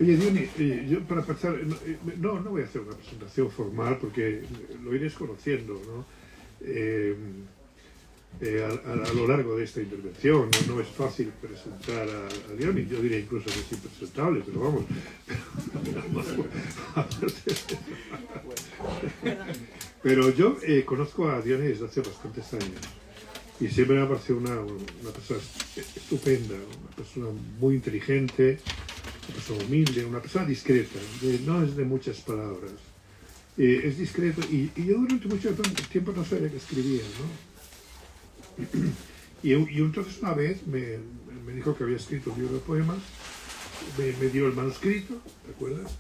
Oye, Diony, yo para empezar, no voy a hacer una presentación formal porque lo iréis conociendo, ¿no? A lo largo de esta intervención. No es fácil presentar a Diony, yo diría incluso que es impresentable, pero vamos. Pero yo conozco a Diony desde hace bastantes años y siempre me ha parecido una persona estupenda, una persona muy inteligente, una persona humilde, una persona discreta, no es de muchas palabras, es discreto y yo durante mucho tiempo no sabía que escribía, ¿no? Y entonces una vez me dijo que había escrito un libro de poemas, me dio el manuscrito, ¿te acuerdas?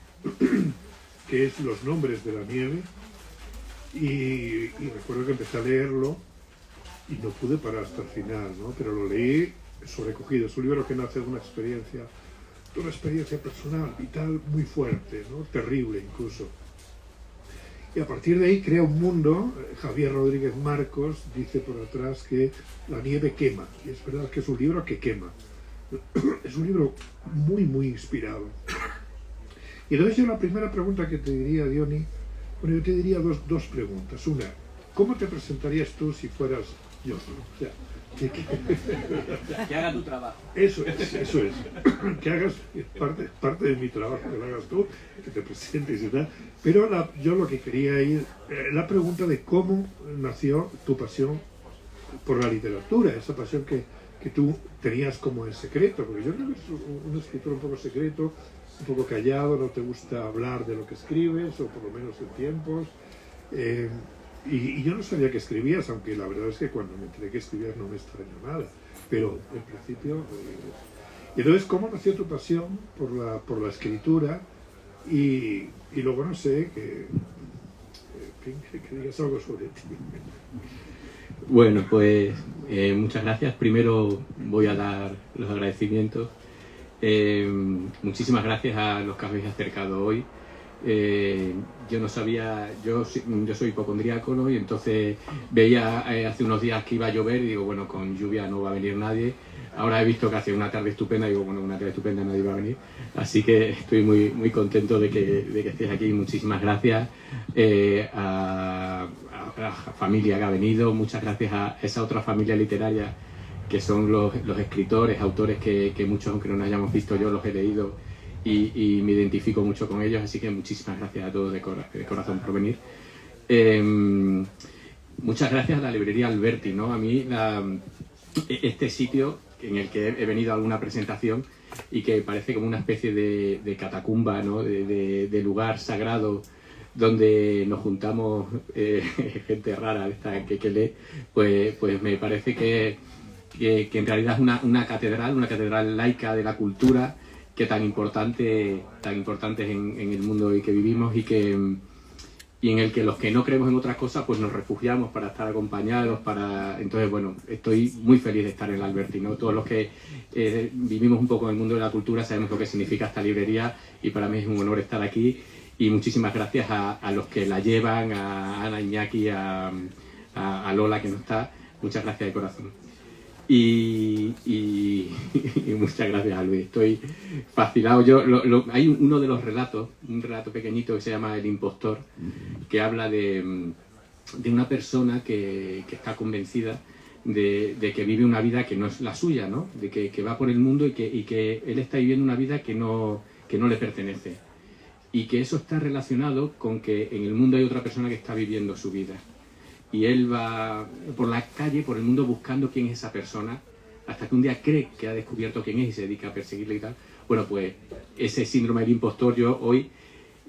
Que es Los nombres de la nieve, y recuerdo que empecé a leerlo y no pude parar hasta el final, ¿no? Pero lo leí sobrecogido. Es un libro que nace de una experiencia personal, vital, muy fuerte, ¿no? Terrible incluso. Y a partir de ahí crea un mundo. Javier Rodríguez Marcos dice por atrás que la nieve quema, y es verdad que es un libro que quema. Es un libro muy, muy inspirado. Y entonces yo la primera pregunta que te diría, Diony, bueno, yo te diría dos preguntas. Una, ¿cómo te presentarías tú si fueras yo? O sea, que haga tu trabajo. Eso es. Que hagas parte de mi trabajo, que lo hagas tú, que te presentes y tal. Pero yo lo que quería ir, la pregunta de cómo nació tu pasión por la literatura, esa pasión que tú tenías como en secreto, porque yo creo que es un escritor un poco secreto, un poco callado, no te gusta hablar de lo que escribes, o por lo menos en tiempos. Y yo no sabía que escribías, aunque la verdad es que cuando me enteré que escribías no me extrañó nada. Pero en principio... Y entonces, ¿cómo nació tu pasión por la escritura? Y luego, no sé, que digas algo sobre ti. Bueno, pues muchas gracias. Primero voy a dar los agradecimientos. Muchísimas gracias a los que habéis acercado hoy. Yo no sabía, yo soy hipocondríaco, ¿no? Y entonces veía hace unos días que iba a llover y digo, bueno, con lluvia no va a venir nadie. Ahora he visto que hace una tarde estupenda y digo, bueno, una tarde estupenda nadie va a venir. Así que estoy muy, muy contento de que estés aquí. Muchísimas gracias a la familia que ha venido. Muchas gracias a esa otra familia literaria que son los escritores, autores que muchos, aunque no nos hayamos visto, yo los he leído y me identifico mucho con ellos, así que muchísimas gracias a todos de corazón por venir. Muchas gracias a la librería Alberti, ¿no? A mí este sitio en el que he venido a alguna presentación y que parece como una especie de catacumba, ¿no? de lugar sagrado donde nos juntamos gente rara esta que lee, pues me parece que en realidad es una catedral laica de la cultura, que tan importante es en el mundo en que vivimos y en el que los que no creemos en otras cosas pues nos refugiamos para estar acompañados. Entonces, bueno, estoy muy feliz de estar en el Alberti, ¿no? Todos los que vivimos un poco en el mundo de la cultura sabemos lo que significa esta librería y para mí es un honor estar aquí. Y muchísimas gracias a los que la llevan, a Ana, Iñaki, a Lola, que no está. Muchas gracias de corazón. Y muchas gracias a Luis. Estoy fascinado. Hay uno de los relatos, un relato pequeñito que se llama El impostor, que habla de una persona que está convencida de que vive una vida que no es la suya, ¿no? De que va por el mundo y que él está viviendo una vida que no le pertenece. Y que eso está relacionado con que en el mundo hay otra persona que está viviendo su vida. Y él va por la calle, por el mundo, buscando quién es esa persona, hasta que un día cree que ha descubierto quién es y se dedica a perseguirle y tal. Bueno, pues ese síndrome del impostor yo hoy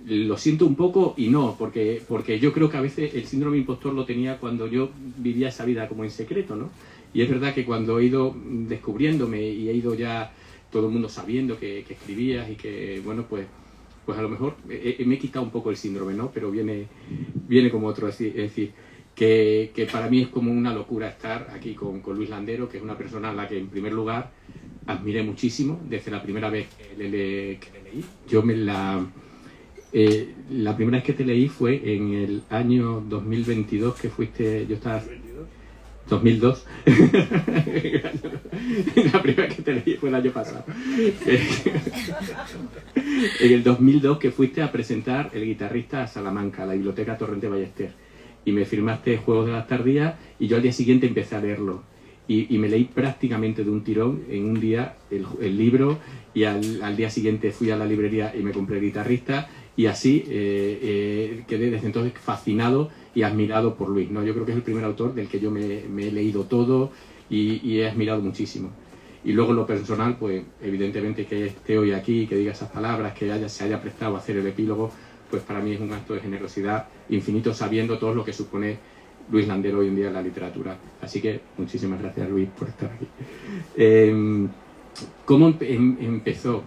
lo siento un poco y no, porque yo creo que a veces el síndrome del impostor lo tenía cuando yo vivía esa vida como en secreto, ¿no? Y es verdad que cuando he ido descubriéndome y he ido ya todo el mundo sabiendo que escribías y que, bueno, pues a lo mejor me he quitado un poco el síndrome, ¿no? Pero viene como otro, es decir, que para mí es como una locura estar aquí con Luis Landero, que es una persona a la que en primer lugar admiré muchísimo desde la primera vez que le leí. Yo la primera vez que te leí fue en el año 2022, que fuiste, yo estaba 2002. La primera que te leí fue el año pasado. En el 2002 que fuiste a presentar El guitarrista a Salamanca, a la Biblioteca Torrente Ballester. Y me firmaste Juegos de las Tardías y yo al día siguiente empecé a leerlo. Y me leí prácticamente de un tirón en un día el libro y al día siguiente fui a la librería y me compré El guitarrista y así quedé desde entonces fascinado y admirado por Luis, ¿no? Yo creo que es el primer autor del que yo me he leído todo y he admirado muchísimo. Y luego en lo personal, pues evidentemente que esté hoy aquí, que diga esas palabras, que se haya prestado a hacer el epílogo, pues para mí es un acto de generosidad infinito sabiendo todo lo que supone Luis Landero hoy en día en la literatura. Así que muchísimas gracias, Luis, por estar aquí. ¿Cómo empezó?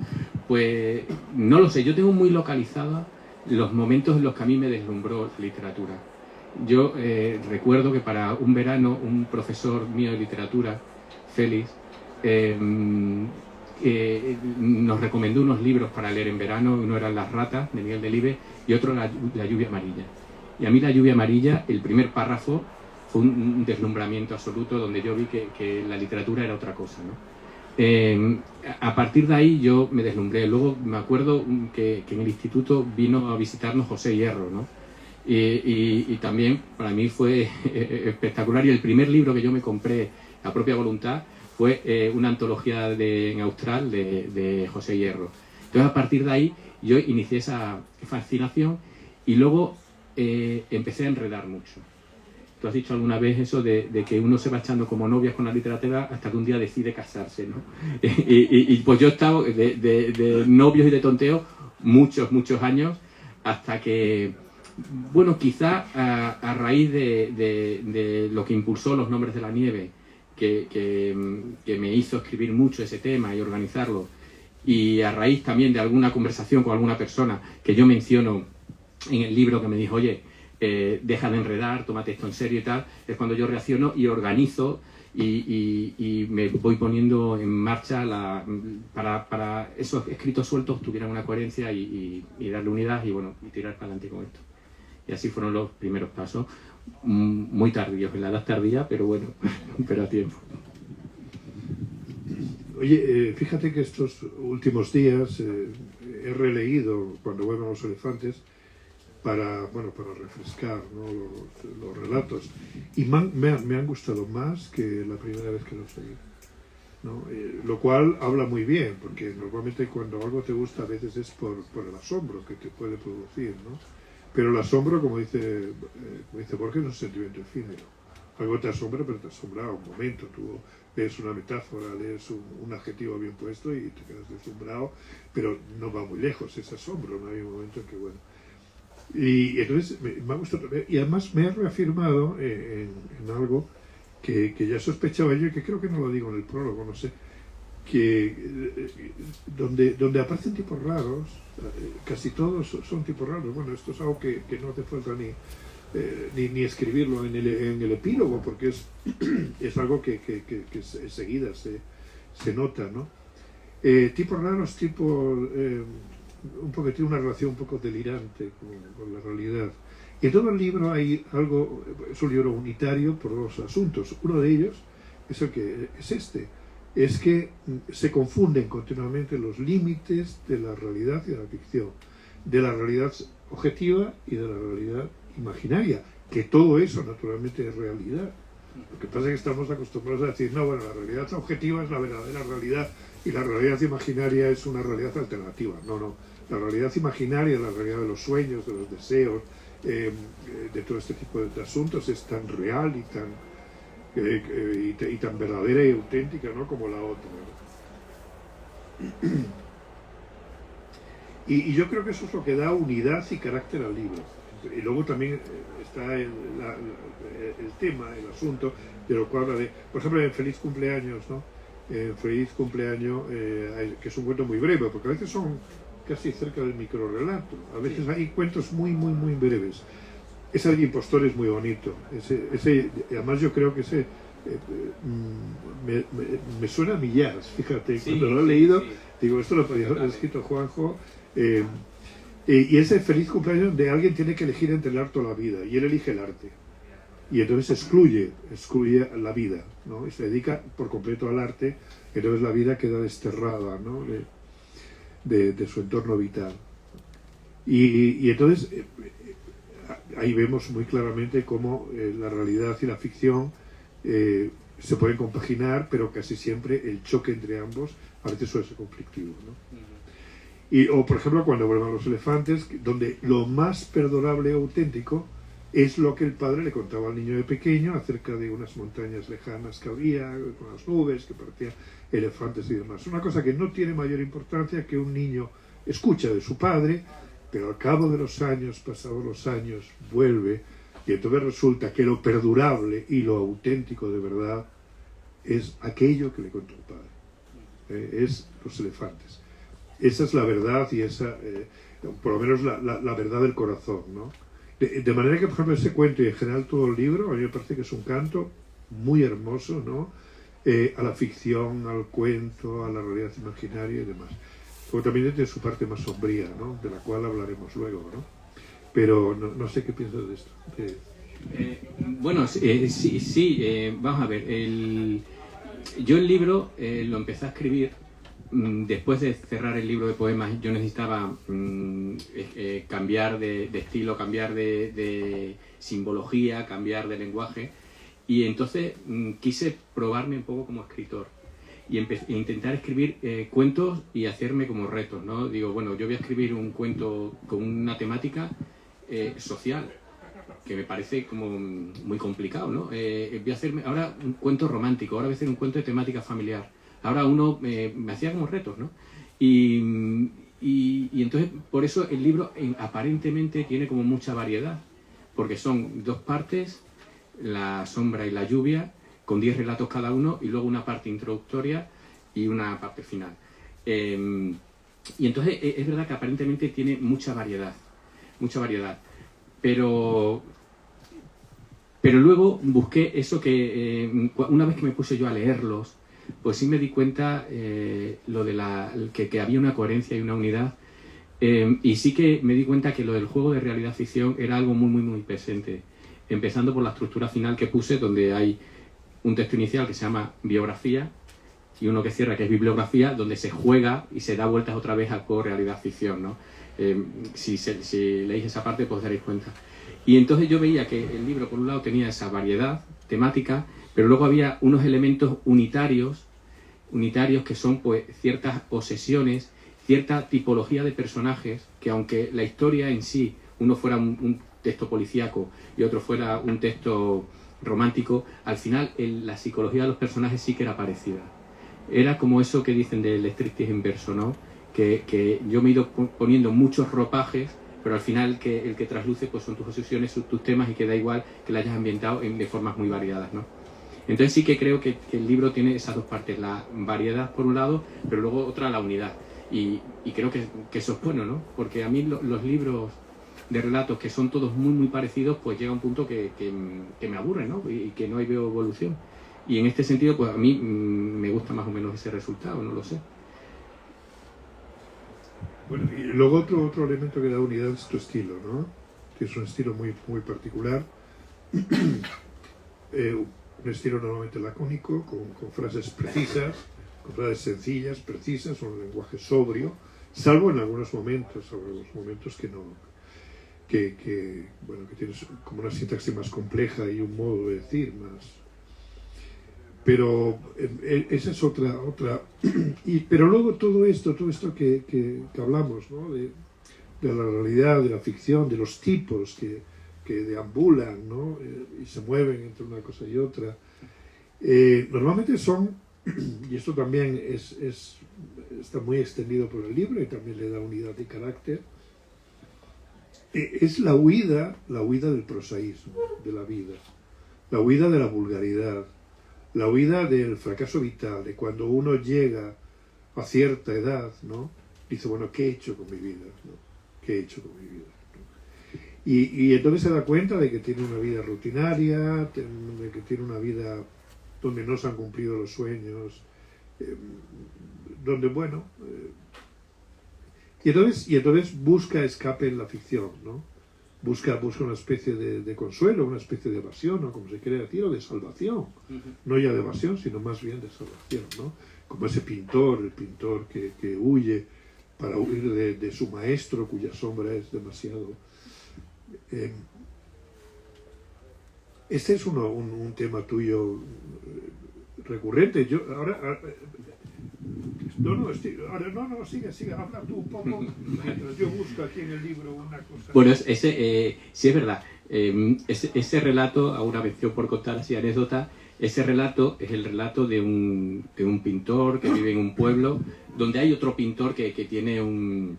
Pues no lo sé, yo tengo muy localizados los momentos en los que a mí me deslumbró la literatura. Yo recuerdo que para un verano un profesor mío de literatura, Félix, nos recomendó unos libros para leer en verano. Uno era Las ratas, de Miguel Delibes, y otro La lluvia amarilla. Y a mí La lluvia amarilla, el primer párrafo, fue un deslumbramiento absoluto donde yo vi que la literatura era otra cosa, ¿no? A partir de ahí yo me deslumbré. Luego me acuerdo que en el instituto vino a visitarnos José Hierro, ¿no? Y también para mí fue espectacular. Y el primer libro que yo me compré a propia voluntad fue una antología en Austral de José Hierro. Entonces a partir de ahí yo inicié esa fascinación y luego empecé a enredar mucho. Tú has dicho alguna vez eso de que uno se va echando como novias con la literatura hasta que un día decide casarse, ¿no? Y pues yo he estado de novios y de tonteos muchos años hasta que, bueno, quizá a raíz de lo que impulsó Los nombres de la nieve, que me hizo escribir mucho ese tema y organizarlo, y a raíz también de alguna conversación con alguna persona que yo menciono en el libro que me dijo, oye, deja de enredar, tómate esto en serio y tal, es cuando yo reacciono y organizo y me voy poniendo en marcha para esos escritos sueltos tuvieran una coherencia y darle unidad y bueno, y tirar para adelante con esto. Y así fueron los primeros pasos, muy tardíos, en la edad tardía, pero bueno, pero a tiempo. Oye, fíjate que estos últimos días he releído Cuando vuelvan los elefantes para refrescar, ¿no?, los relatos, y me han gustado más que la primera vez que los leí, ¿no? Lo cual habla muy bien, porque normalmente cuando algo te gusta a veces es por el asombro que te puede producir, ¿no? Pero el asombro, como dice Borges, es un sentimiento efímero. Algo te asombra, pero te asombra un momento. Tú lees una metáfora, lees un adjetivo bien puesto y te quedas deslumbrado, pero no va muy lejos ese asombro, ¿no? Hay un momento en que, bueno... Y entonces me ha gustado, y además me he reafirmado en algo que ya sospechaba yo, y que creo que no lo digo en el prólogo, no sé, que donde aparecen tipos raros, casi todos son tipos raros. Bueno, esto es algo que no hace falta ni escribirlo en el epílogo, porque es algo que enseguida se nota, ¿no? Tipos raros, tiene una relación un poco delirante con la realidad. Y en todo el libro hay algo, es un libro unitario por dos asuntos. Uno de ellos es es que se confunden continuamente los límites de la realidad y de la ficción, de la realidad objetiva y de la realidad imaginaria, que todo eso naturalmente es realidad. Lo que pasa es que estamos acostumbrados a decir, no, bueno, la realidad objetiva es la verdadera realidad y la realidad imaginaria es una realidad alternativa. No. La realidad imaginaria, la realidad de los sueños, de los deseos, de todo este tipo de asuntos es tan real y tan verdadera y auténtica, ¿no?, como la otra, ¿no? Y yo creo que eso es lo que da unidad y carácter al libro. Y luego también está el tema, el asunto, de lo cual habla de, por ejemplo, en Feliz Cumpleaños, ¿no? Feliz Cumpleaños, que es un cuento muy breve, porque a veces son casi cerca del microrrelato, a veces hay cuentos muy breves. Ese del impostor es muy bonito, además yo creo que me suena a Millás, fíjate, cuando lo he leído, digo, esto lo podía haber escrito Juanjo. Y ese Feliz Cumpleaños de alguien tiene que elegir entre el arte o la vida, y él elige el arte. y entonces excluye la vida, ¿no? Y se dedica por completo al arte, entonces la vida queda desterrada, ¿no? de su entorno vital. Y entonces ahí vemos muy claramente cómo la realidad y la ficción se pueden compaginar, pero casi siempre el choque entre ambos a veces suele ser conflictivo, ¿no? O por ejemplo cuando vuelven los elefantes, donde lo más perdurable o auténtico es lo que el padre le contaba al niño de pequeño acerca de unas montañas lejanas que había, con las nubes, que parecían elefantes y demás. Una cosa que no tiene mayor importancia, que un niño escucha de su padre, pero al cabo de los años, pasados los años, vuelve, y entonces resulta que lo perdurable y lo auténtico de verdad es aquello que le contó el padre. Es los elefantes. Esa es la verdad, y esa, por lo menos la verdad del corazón, ¿no? De manera que, por ejemplo, ese cuento y en general todo el libro, a mí me parece que es un canto muy hermoso, ¿no? A la ficción, al cuento, a la realidad imaginaria y demás. Como también tiene su parte más sombría, ¿no? De la cual hablaremos luego, ¿no? Pero no sé qué piensas de esto. Bueno, vamos a ver. Yo el libro lo empecé a escribir después de cerrar el libro de poemas. Yo necesitaba cambiar de estilo, cambiar de simbología, cambiar de lenguaje, y entonces quise probarme un poco como escritor y intentar escribir cuentos y hacerme como retos, ¿no? Digo, bueno, yo voy a escribir un cuento con una temática social, que me parece como muy complicado, ¿no? Voy a hacerme ahora un cuento romántico, ahora voy a hacer un cuento de temática familiar. Ahora uno me hacía como retos, ¿no? Y entonces, por eso el libro aparentemente tiene como mucha variedad, porque son 2 partes, la sombra y la lluvia, con 10 relatos cada uno, y luego una parte introductoria y una parte final. Y entonces es verdad que aparentemente tiene mucha variedad, pero luego busqué eso que, una vez que me puse yo a leerlos, pues sí me di cuenta lo de que había una coherencia y una unidad, y sí que me di cuenta que lo del juego de realidad-ficción era algo muy, muy, muy presente, empezando por la estructura final que puse, donde hay un texto inicial que se llama biografía y uno que cierra, que es bibliografía, donde se juega y se da vueltas otra vez al juego realidad-ficción, ¿no? Si leéis esa parte, pues os daréis cuenta. Y entonces yo veía que el libro, por un lado, tenía esa variedad temática, pero luego había unos elementos unitarios que son pues ciertas obsesiones, cierta tipología de personajes, que aunque la historia en sí, uno fuera un texto policíaco y otro fuera un texto romántico, al final la psicología de los personajes sí que era parecida. Era como eso que dicen del striptease inverso, ¿no? Que yo me he ido poniendo muchos ropajes, pero al final el que trasluce pues son tus obsesiones, tus temas, y que da igual que la hayas ambientado de formas muy variadas, ¿no? Entonces sí que creo que el libro tiene esas 2 partes, la variedad por un lado, pero luego otra la unidad. Y creo que eso es bueno, ¿no? Porque a mí los libros de relatos que son todos muy, muy parecidos, pues llega un punto que me aburre, ¿no? Y que no veo evolución. Y en este sentido, pues a mí me gusta más o menos ese resultado, no lo sé. Bueno, y luego otro elemento que da unidad es tu estilo, ¿no? Que es un estilo muy, muy particular. Un estilo normalmente lacónico, con frases precisas, con frases sencillas, precisas, un lenguaje sobrio, salvo en algunos momentos que no, bueno, que tienes como una sintaxis más compleja y un modo de decir más. Pero esa es otra pero luego todo esto que hablamos, ¿no? de la realidad, de la ficción, de los tipos que deambulan, ¿no? Y se mueven entre una cosa y otra, normalmente son, y esto también está muy extendido por el libro y también le da unidad y carácter, es la huida del prosaísmo de la vida, la huida de la vulgaridad, la huida del fracaso vital, de cuando uno llega a cierta edad, ¿no? Dice, bueno, ¿qué he hecho con mi vida? ¿No? ¿Qué he hecho con mi vida? ¿No? Y entonces se da cuenta de que tiene una vida rutinaria, de que tiene una vida donde no se han cumplido los sueños, donde, bueno... y entonces busca escape en la ficción, ¿no? busca una especie de consuelo, una especie de evasión, o como se quiere decir, o de salvación. No ya de evasión, sino más bien de salvación, ¿no? Como ese pintor, el pintor que huye para huir de su maestro, cuya sombra es demasiado... Este es un tema tuyo recurrente. Yo ahora... sigue, habla tú un poco, mientras yo busco aquí en el libro una cosa. Bueno, sí es verdad. Ese relato, a una mención por contar así anécdota, ese relato es el relato de un pintor que vive en un pueblo donde hay otro pintor que tiene un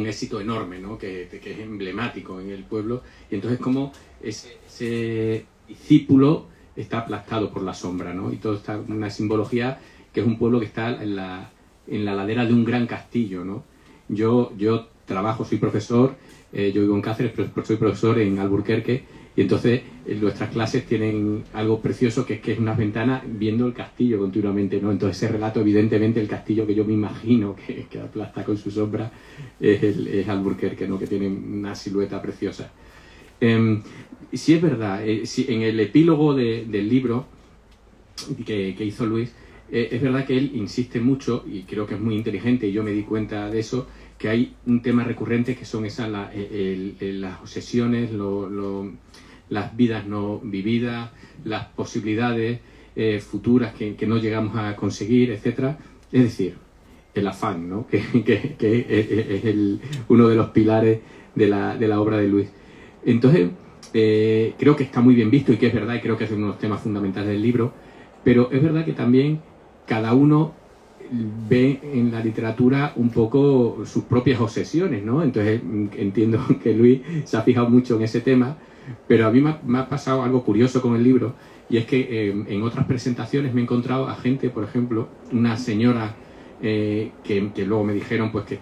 éxito enorme, ¿no? que es emblemático en el pueblo, y entonces como ese discípulo está aplastado por la sombra, ¿no? Y todo está una simbología que es un pueblo que está en la ladera de un gran castillo, ¿no? Yo trabajo, soy profesor, yo vivo en Cáceres, pero soy profesor en Alburquerque, y entonces nuestras clases tienen algo precioso que es unas ventanas viendo el castillo continuamente, ¿no? Entonces ese relato, evidentemente, el castillo que yo me imagino que aplasta con su sombra es Alburquerque, ¿no? Que tiene una silueta preciosa. Sí es verdad, en el epílogo del libro que hizo Luis, es verdad que él insiste mucho, y creo que es muy inteligente, y yo me di cuenta de eso, que hay un tema recurrente que son esas las obsesiones, las vidas no vividas, las posibilidades futuras que no llegamos a conseguir, etcétera. Es decir, el afán, ¿no? que es uno de los pilares de la obra de Luis. Entonces, creo que está muy bien visto y que es verdad, y creo que es uno de los temas fundamentales del libro, pero es verdad que también cada uno ve en la literatura un poco sus propias obsesiones, ¿no? Entonces entiendo que Luis se ha fijado mucho en ese tema, pero a mí me ha pasado algo curioso con el libro, y es que en otras presentaciones me he encontrado a gente, por ejemplo, una señora que luego me dijeron pues que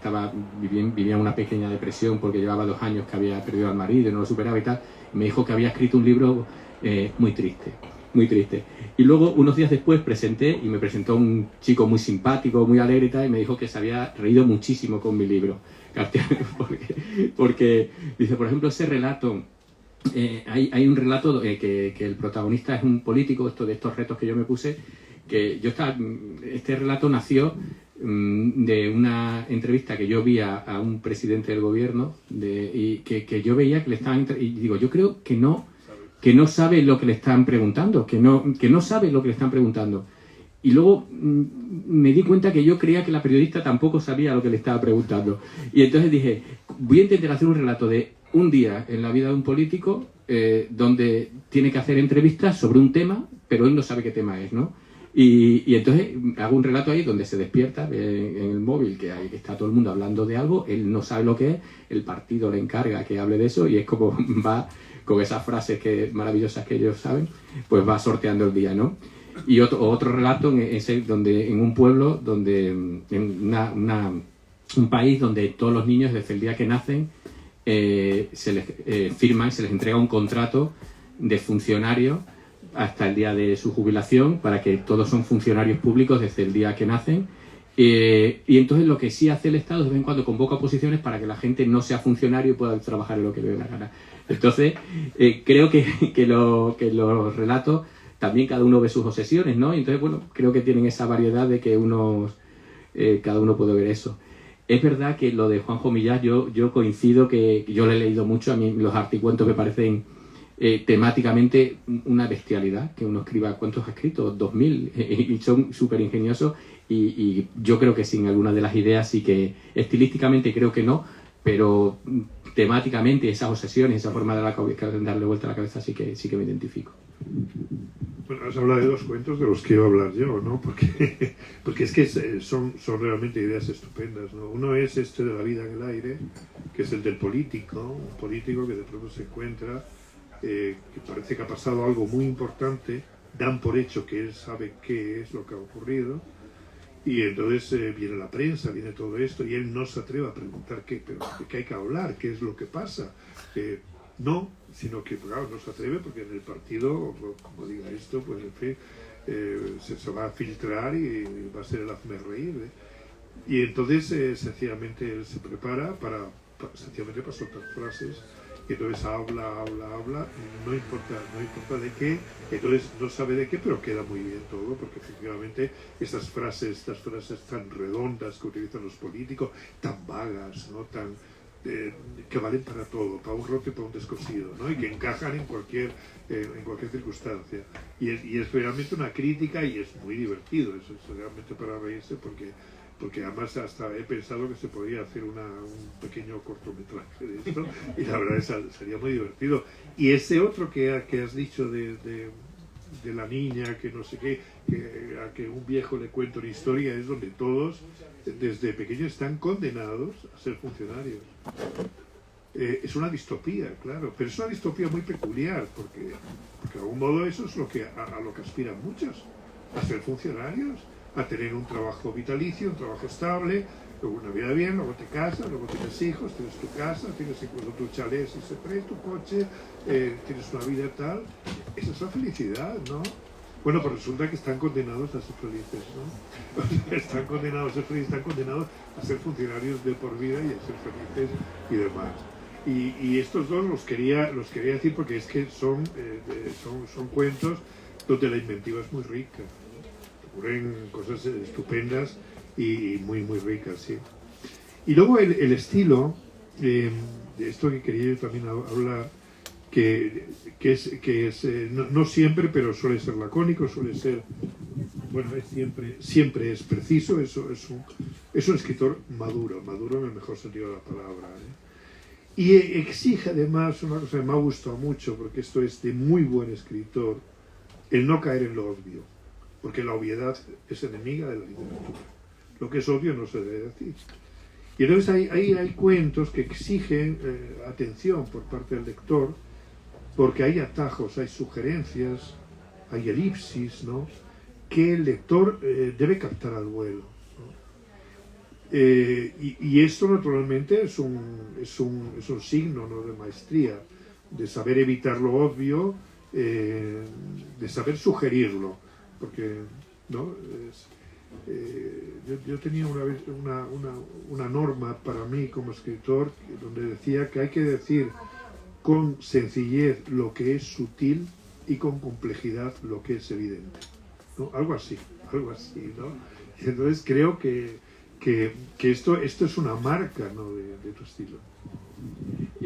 vivía una pequeña depresión porque llevaba 2 años que había perdido al marido y no lo superaba y tal, y me dijo que había escrito un libro muy triste. Muy triste. Y luego, unos días después, presenté, y me presentó un chico muy simpático, muy alegre y tal, y me dijo que se había reído muchísimo con mi libro. Porque dice, por ejemplo, ese relato, hay un relato que el protagonista es un político, de estos retos que yo me puse, este relato nació de una entrevista que yo vi a un presidente del gobierno, y que yo veía que le estaban... Y digo, yo creo que no sabe lo que le están preguntando, que no sabe lo que le están preguntando. Y luego me di cuenta que yo creía que la periodista tampoco sabía lo que le estaba preguntando. Y entonces dije, voy a intentar hacer un relato de un día en la vida de un político donde tiene que hacer entrevistas sobre un tema, pero él no sabe qué tema es, ¿no? Y entonces hago un relato ahí donde se despierta en el móvil, que está todo el mundo hablando de algo, él no sabe lo que es, el partido le encarga que hable de eso, y es como va... con esas frases maravillosas que ellos saben, pues va sorteando el día, ¿no? Y otro relato donde en un pueblo, en un país donde todos los niños desde el día que nacen se les firman, se les entrega un contrato de funcionario hasta el día de su jubilación, para que todos son funcionarios públicos desde el día que nacen. Y entonces lo que sí hace el Estado de vez en cuando convoca oposiciones para que la gente no sea funcionario y pueda trabajar en lo que le dé la gana. Entonces, creo que los relatos también cada uno ve sus obsesiones, ¿no? Y entonces, bueno, creo que tienen esa variedad de que cada uno puede ver eso. Es verdad que lo de Juanjo Millás, yo coincido, que yo lo he leído mucho, a mí los articuentos me parecen temáticamente una bestialidad, que uno escriba, ¿cuántos ha escrito? 2000, y son súper ingeniosos, y yo creo que sin alguna de las ideas, sí que estilísticamente creo que no, pero temáticamente esas obsesiones, esa forma de darle vuelta a la cabeza sí que me identifico. Bueno, has hablado de 2 cuentos de los que iba a hablar yo, ¿no? Porque es que son realmente ideas estupendas, ¿no? Uno es este de la vida en el aire, que es el del político, un político que de pronto se encuentra, que parece que ha pasado algo muy importante, dan por hecho que él sabe qué es lo que ha ocurrido, y entonces viene la prensa, viene todo esto, y él no se atreve a preguntar qué hay que hablar, qué es lo que pasa. No, sino que, claro, no se atreve porque en el partido, como diga esto, pues en fin, se va a filtrar y va a ser el hazme reír. Y entonces, sencillamente, él se prepara sencillamente para soltar frases y entonces habla, no importa de qué, entonces no sabe de qué, pero queda muy bien todo, porque efectivamente estas frases tan redondas que utilizan los políticos, tan vagas, ¿no? Que valen para todo, para un roto y para un descosido, ¿no? Y que encajan en cualquier circunstancia. Y es realmente una crítica y es muy divertido, eso es realmente para reírse, porque además hasta he pensado que se podría hacer un pequeño cortometraje de esto, y la verdad sería muy divertido. Y ese otro que has dicho de la niña, que no sé qué, a que un viejo le cuenta una historia, es donde todos desde pequeños están condenados a ser funcionarios. Es una distopía, claro, pero es una distopía muy peculiar, porque de algún modo eso es a lo que aspiran muchos, a ser funcionarios, a tener un trabajo vitalicio, un trabajo estable, luego una vida bien, luego te casas, luego tienes hijos, tienes tu casa, tienes incluso tu chalet si se presta, tu coche, tienes una vida tal. Esa es la felicidad, ¿no? Bueno, pues resulta que están condenados a ser felices, ¿no? Están condenados a ser felices, están condenados a ser funcionarios de por vida y a ser felices y demás. Y estos dos los quería decir porque es que son cuentos donde la inventiva es muy rica, ¿no? Ocurren cosas estupendas y muy, muy ricas, sí. Y luego el estilo, de esto que quería yo también hablar, que es no siempre, pero suele ser lacónico, suele ser, bueno, siempre es preciso, es un escritor maduro en el mejor sentido de la palabra, ¿eh? Y exige además una cosa que me ha gustado mucho, porque esto es de muy buen escritor, el no caer en lo obvio, porque la obviedad es enemiga de la literatura. Lo que es obvio no se debe decir. Y entonces hay cuentos que exigen atención por parte del lector, porque hay atajos, hay sugerencias, hay elipsis, ¿no?, que el lector debe captar al vuelo, ¿no? Y esto naturalmente es un signo, ¿no?, de maestría, de saber evitar lo obvio, de saber sugerirlo, porque, ¿no?, yo tenía una vez una norma para mí como escritor donde decía que hay que decir con sencillez lo que es sutil y con complejidad lo que es evidente, ¿no? Algo así, ¿no? Y entonces creo que esto es una marca, ¿no?, de tu estilo.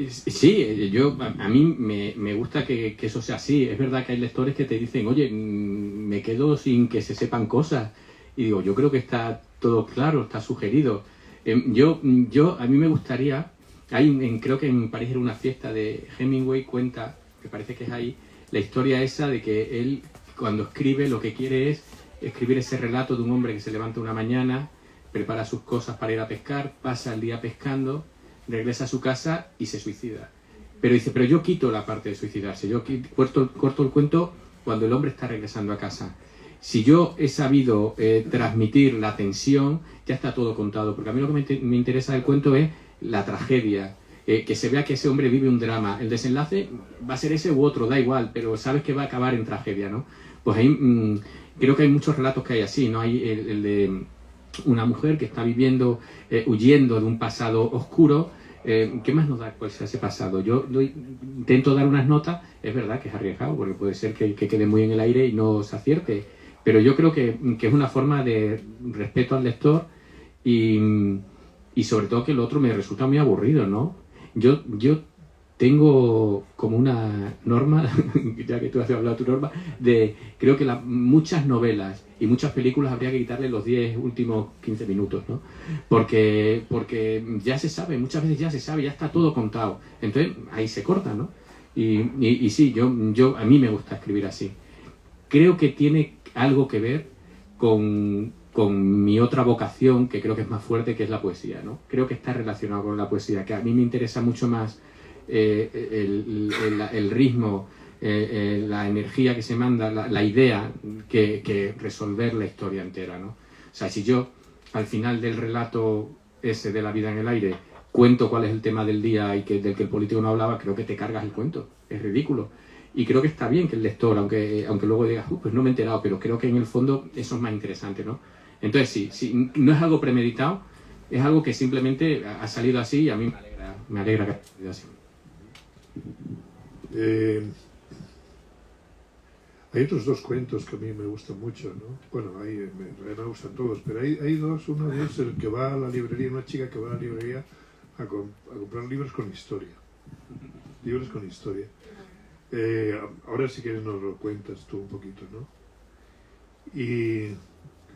Sí, a mí me gusta que eso sea así. Es verdad que hay lectores que te dicen, oye, me quedo sin que se sepan cosas. Y digo, yo creo que está todo claro, está sugerido. A mí me gustaría, creo que en París era una fiesta de Hemingway, cuenta, que parece que es ahí, la historia esa de que él, cuando escribe, lo que quiere es escribir ese relato de un hombre que se levanta una mañana, prepara sus cosas para ir a pescar, pasa el día pescando, regresa a su casa y se suicida. Pero dice, pero yo quito la parte de suicidarse, yo corto el cuento cuando el hombre está regresando a casa. Si yo he sabido transmitir la tensión, ya está todo contado, porque a mí lo que me interesa del cuento es la tragedia, que se vea que ese hombre vive un drama. El desenlace va a ser ese u otro, da igual, pero sabes que va a acabar en tragedia, ¿no? Pues ahí creo que hay muchos relatos que hay así, ¿no? Hay el de una mujer que está viviendo, huyendo de un pasado oscuro. ¿Qué más nos da cuál sea ese pasado? Yo intento dar unas notas, es verdad que es arriesgado, porque puede ser que quede muy en el aire y no se acierte, pero yo creo que es una forma de respeto al lector y sobre todo que el otro me resulta muy aburrido, ¿no? Yo tengo como una norma, ya que tú has hablado de tu norma, creo que muchas novelas y muchas películas habría que quitarle los 10 últimos 15 minutos, ¿no? Porque ya se sabe, muchas veces ya se sabe, ya está todo contado. Entonces ahí se corta, ¿no? Y sí, a mí me gusta escribir así. Creo que tiene algo que ver con mi otra vocación, que creo que es más fuerte, que es la poesía, ¿no? Creo que está relacionado con la poesía, que a mí me interesa mucho más el ritmo, la energía que se manda, la idea, que resolver la historia entera, ¿no? O sea, si yo al final del relato ese de La vida en el aire cuento cuál es el tema del día y del que el político no hablaba, creo que te cargas el cuento, es ridículo. Y creo que está bien que el lector, aunque luego digas, pues no me he enterado, pero creo que en el fondo eso es más interesante, ¿no? Entonces sí, no es algo premeditado, es algo que simplemente ha salido así y a mí me alegra que haya salido así. Hay otros dos cuentos que a mí me gustan mucho, ¿no? Bueno, me gustan todos, pero hay dos. Uno es el que va a la librería, una chica que va a la librería a comprar libros con historia. Libros con historia. Ahora si quieres nos lo cuentas tú un poquito, ¿no? Y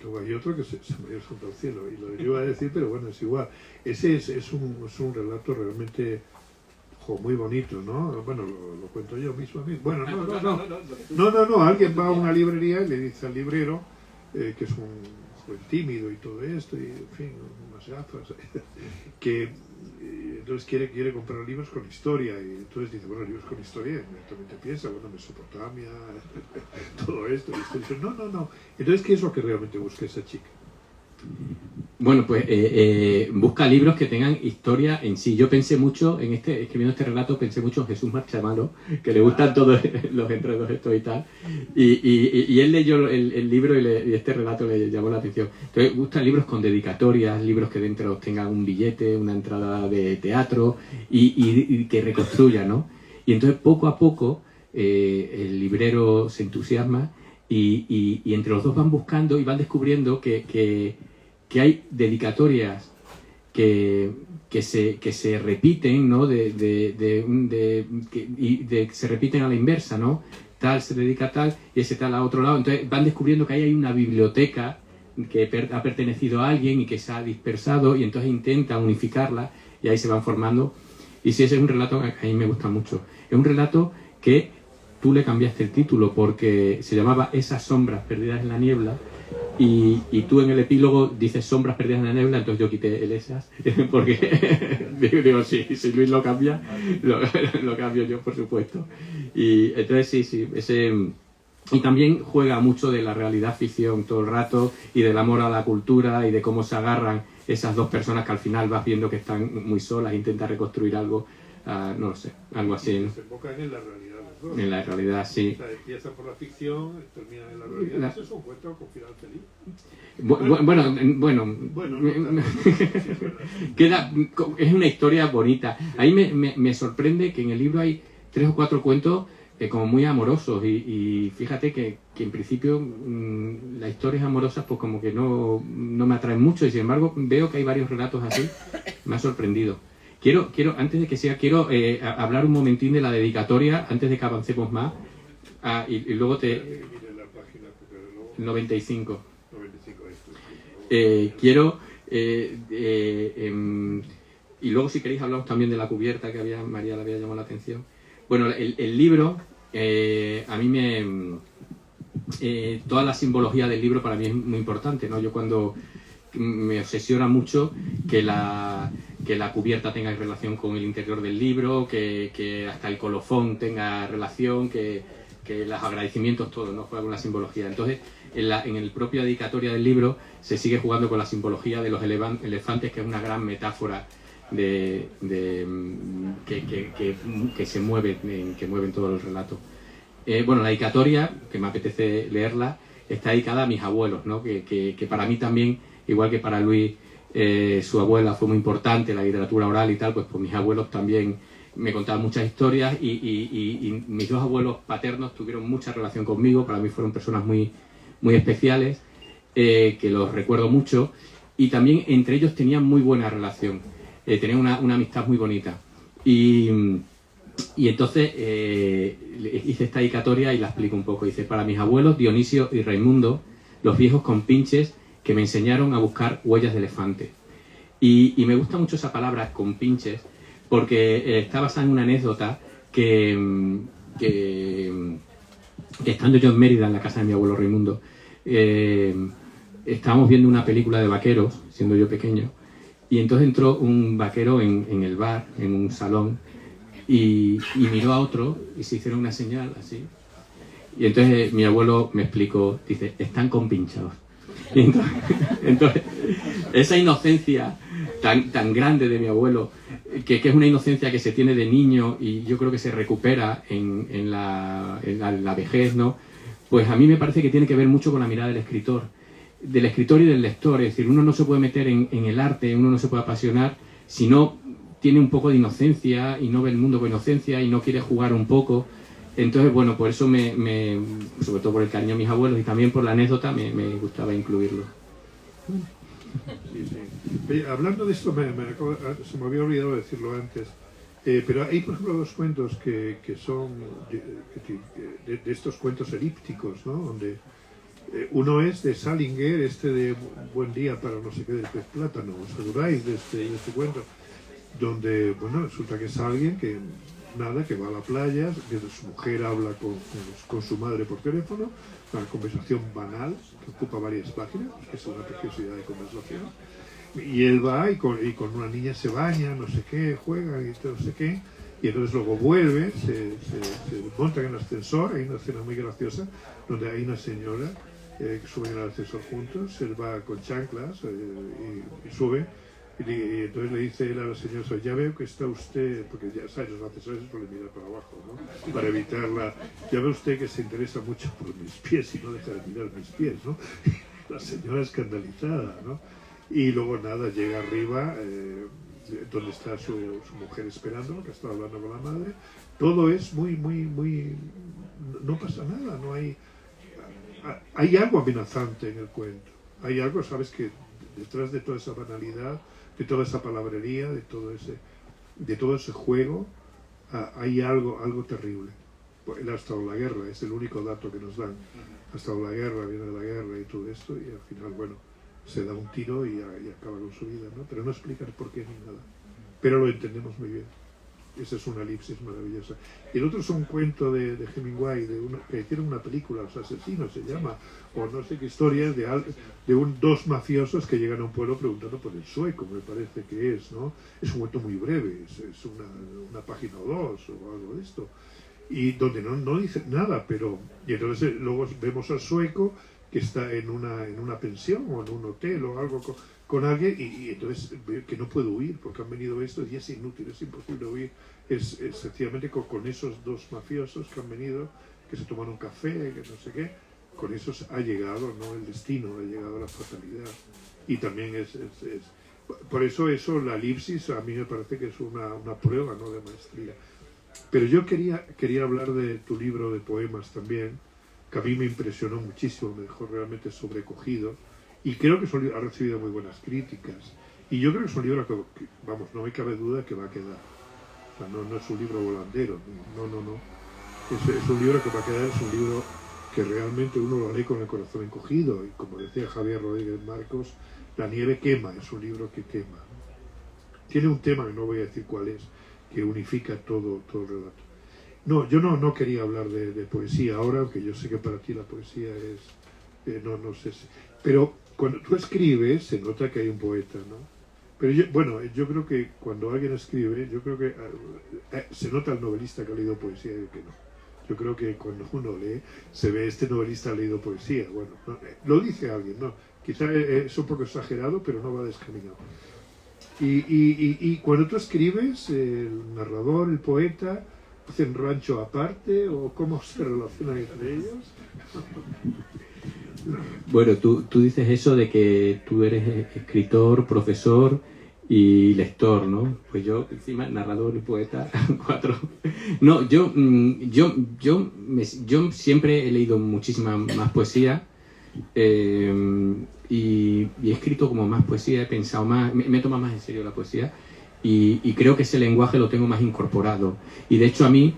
luego hay otro que se me dio santo al cielo, y lo iba a decir, pero bueno, es igual. Ese es un relato realmente muy bonito, ¿no? Bueno, lo cuento yo mismo a mí. Bueno, no, alguien va a una librería y le dice al librero, que es un joven tímido y todo esto, y en fin, unas gafas, que entonces quiere comprar libros con historia, y entonces dice, bueno, libros con historia, y inmediatamente piensa, bueno, Mesopotamia, todo esto, y esto, dice, no. Entonces, ¿qué es lo que realmente busca esa chica? Bueno, pues busca libros que tengan historia en sí. Yo pensé mucho, escribiendo este relato, pensé mucho en Jesús Marchamano, que le gustan todos los enredos estos y tal. Y él leyó el libro y este relato le llamó la atención. Entonces, gustan libros con dedicatorias, libros que dentro tengan un billete, una entrada de teatro y que reconstruya, ¿no? Y entonces, poco a poco, el librero se entusiasma y entre los dos van buscando y van descubriendo que hay dedicatorias que se repiten, ¿no? Se repiten a la inversa, ¿no? Tal se dedica a tal y ese tal a otro lado. Entonces van descubriendo que ahí hay una biblioteca que ha pertenecido a alguien y que se ha dispersado, y entonces intentan unificarla y ahí se van formando. Y sí, ese es un relato que a mí me gusta mucho. Es un relato que tú le cambiaste el título porque se llamaba Esas sombras perdidas en la niebla. Y tú en el epílogo dices sombras perdidas en la niebla, entonces yo quité el esas, porque digo, si Luis lo cambia, lo cambio yo, por supuesto. Y entonces sí, y también juega mucho de la realidad ficción todo el rato, y del amor a la cultura, y de cómo se agarran esas dos personas que al final vas viendo que están muy solas, intenta reconstruir algo, no lo sé, algo así, ¿no? Se enfocan en la realidad. ¿No? En la realidad, sí. O sea, empieza por la ficción, termina en la realidad. ¿Eso es un cuento con final feliz? Bueno, es una historia bonita. Ahí me sorprende que en el libro hay 3 o 4 cuentos como muy amorosos, y fíjate que en principio las historias amorosas pues como que no me atraen mucho, y sin embargo veo que hay varios relatos así. Me ha sorprendido. Quiero antes de que sea, hablar un momentín de la dedicatoria, antes de que avancemos más, y luego te... 95. Quiero... y luego si queréis hablamos también de la cubierta, que María le había llamado la atención. Bueno, el libro, a mí toda la simbología del libro para mí es muy importante, ¿no? Yo cuando... me obsesiona mucho que la cubierta tenga relación con el interior del libro, que hasta el colofón tenga relación, que los agradecimientos, todo, ¿no? Juega con la simbología. Entonces, en el propio dedicatoria del libro se sigue jugando con la simbología de los elefantes, que es una gran metáfora que mueven todo el relato. Bueno, la dedicatoria, que me apetece leerla, está dedicada a mis abuelos, ¿no? Que para mí también, igual que para Luis, su abuela fue muy importante, la literatura oral y tal, pues mis abuelos también me contaban muchas historias, y mis dos abuelos paternos tuvieron mucha relación conmigo. Para mí fueron personas muy, muy especiales, que los recuerdo mucho, y también entre ellos tenían muy buena relación, tenían una amistad muy bonita. Y entonces hice esta dedicatoria y la explico un poco. Dice: para mis abuelos Dionisio y Raimundo, los viejos compinches que me enseñaron a buscar huellas de elefante. Y me gusta mucho esa palabra, compinches, porque está basada en una anécdota que estando yo en Mérida, en la casa de mi abuelo Raimundo, estábamos viendo una película de vaqueros, siendo yo pequeño, y entonces entró un vaquero en el bar, en un salón, y miró a otro y se hicieron una señal así. Y entonces mi abuelo me explicó, dice: están compinchados. Y entonces esa inocencia tan grande de mi abuelo, que es una inocencia que se tiene de niño y yo creo que se recupera en la vejez, ¿no? Pues a mí me parece que tiene que ver mucho con la mirada del escritor y del lector. Es decir, uno no se puede meter en el arte, uno no se puede apasionar si no tiene un poco de inocencia y no ve el mundo con inocencia y no quiere jugar un poco. Entonces, bueno, por eso sobre todo por el cariño a mis abuelos y también por la anécdota, me gustaba incluirlo. Sí, sí. Oye, hablando de esto, se me había olvidado decirlo antes, pero hay, por ejemplo, dos cuentos que son de estos cuentos elípticos, ¿no? Donde uno es de Salinger, de Buen día para no sé qué del pez plátano, ¿os acordáis de este cuento? Donde, bueno, resulta que es alguien que va a la playa, que su mujer habla con su madre por teléfono, una conversación banal que ocupa varias páginas, que es una preciosidad de conversación, y él va y con una niña se baña, no sé qué, juegan y no sé qué, y entonces luego vuelve, se montan en el ascensor. Hay una escena muy graciosa donde hay una señora que suben al ascensor juntos, él va con chanclas y sube. Y entonces le dice él a la señora, ya veo que está usted, porque ya sabes, los ascensores suelen mirar para abajo, ¿no? Para evitarla, ya ve usted que se interesa mucho por mis pies y no deja de mirar mis pies, ¿no? La señora escandalizada, ¿no? Y luego nada, llega arriba, donde está su mujer esperando, que está hablando con la madre. Todo es muy, no pasa nada, no hay algo amenazante en el cuento. Hay algo, sabes, que detrás de toda esa banalidad, de toda esa palabrería, de todo ese juego, hay algo terrible. Él ha estado en la guerra, es el único dato que nos dan. Ha estado en la guerra, viene de la guerra y todo esto, y al final, bueno, se da un tiro y acaba con su vida, ¿no? Pero no explicar por qué ni nada. Pero lo entendemos muy bien. Esa es una elipsis maravillosa. Y el otro es un cuento de Hemingway, que hicieron una película, Los asesinos se llama, o no sé qué historia, de dos mafiosos que llegan a un pueblo preguntando por el sueco, me parece que es, ¿no? Es un cuento muy breve, es una página o dos, o algo de esto, y donde no dice nada, y entonces luego vemos al sueco que está en una pensión o en un hotel o algo con alguien, y entonces que no puede huir porque han venido estos y es inútil, es imposible huir. Es sencillamente con esos dos mafiosos que han venido, que se toman un café, que no sé qué, con esos ha llegado, ¿no? El destino, ha llegado la fatalidad. Y también por eso la elipsis a mí me parece que es una prueba, ¿no? De maestría. Pero yo quería hablar de tu libro de poemas también, que a mí me impresionó muchísimo, me dejó realmente sobrecogido, y creo que ha recibido muy buenas críticas. Y yo creo que es un libro que vamos, no me cabe duda que va a quedar. O sea, no es un libro volandero, no. Es un libro que va a quedar, es un libro que realmente uno lo lee con el corazón encogido, y como decía Javier Rodríguez Marcos, La nieve quema, es un libro que quema. Tiene un tema, que no voy a decir cuál es, que unifica todo el relato. No, yo no quería hablar de poesía ahora, aunque yo sé que para ti la poesía es... no sé si... Pero cuando tú escribes, se nota que hay un poeta, ¿no? Pero yo creo que cuando alguien escribe, yo creo que se nota el novelista que ha leído poesía y el que no. Yo creo que cuando uno lee, se ve, este novelista ha leído poesía. Bueno, no, lo dice alguien, ¿no? Quizá es un poco exagerado, pero no va descaminado. Y cuando tú escribes, el narrador, el poeta, ¿hacen rancho aparte o cómo se relacionan entre ellos? Bueno, tú dices eso de que tú eres escritor, profesor y lector, ¿no? Pues yo, encima, narrador y poeta, 4. No, yo siempre he leído muchísima más poesía y he escrito como más poesía, he pensado más, me he tomado más en serio la poesía y creo que ese lenguaje lo tengo más incorporado. Y de hecho a mí,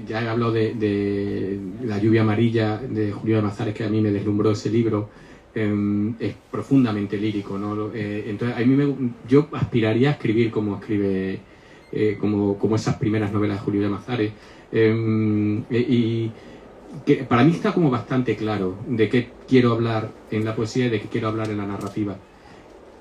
ya he hablado de La lluvia amarilla de Julio de Mazares, que a mí me deslumbró ese libro. Es profundamente lírico, ¿no? Entonces a mí yo aspiraría a escribir como escribe, como esas primeras novelas de Julio de Mazares, y que para mí está como bastante claro de qué quiero hablar en la poesía y de qué quiero hablar en la narrativa.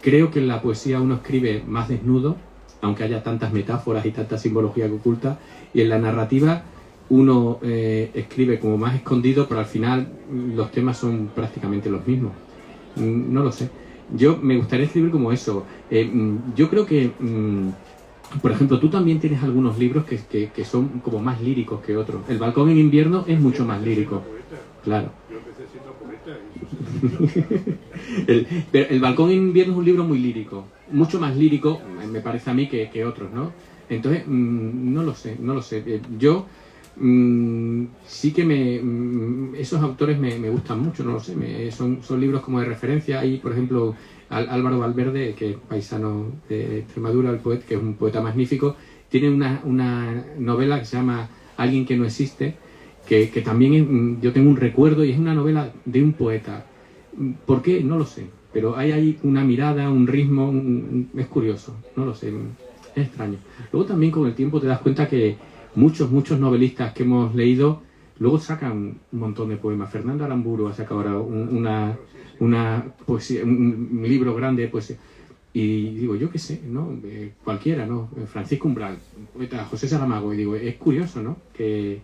Creo que en la poesía uno escribe más desnudo, aunque haya tantas metáforas y tanta simbología que oculta, y en la narrativa uno escribe como más escondido, pero al final los temas son prácticamente los mismos. No lo sé. Yo me gustaría escribir como eso. Yo creo que, por ejemplo, tú también tienes algunos libros que son como más líricos que otros. El balcón en invierno es mucho más lírico. Claro. Yo empecé siendo poeta y eso pero El balcón en invierno es un libro muy lírico. mucho más lírico, me parece a mí, que otros, ¿no? Entonces, no lo sé. Yo sí que esos autores me gustan mucho, no lo sé, son libros como de referencia. Hay, por ejemplo, Álvaro Valverde, que es paisano de Extremadura, el poeta, que es un poeta magnífico, tiene una novela que se llama Alguien que no existe, que también yo tengo un recuerdo, y es una novela de un poeta. ¿Por qué? No lo sé, pero hay ahí una mirada, un ritmo, es curioso, no lo sé, es extraño. Luego también con el tiempo te das cuenta que muchos novelistas que hemos leído luego sacan un montón de poemas. Fernando Aramburu ha sacado ahora una poesía, un libro grande de poesía. Y digo, yo qué sé, ¿no? Cualquiera, ¿no? Francisco Umbral, poeta, José Saramago. Y digo, es curioso, ¿no? Que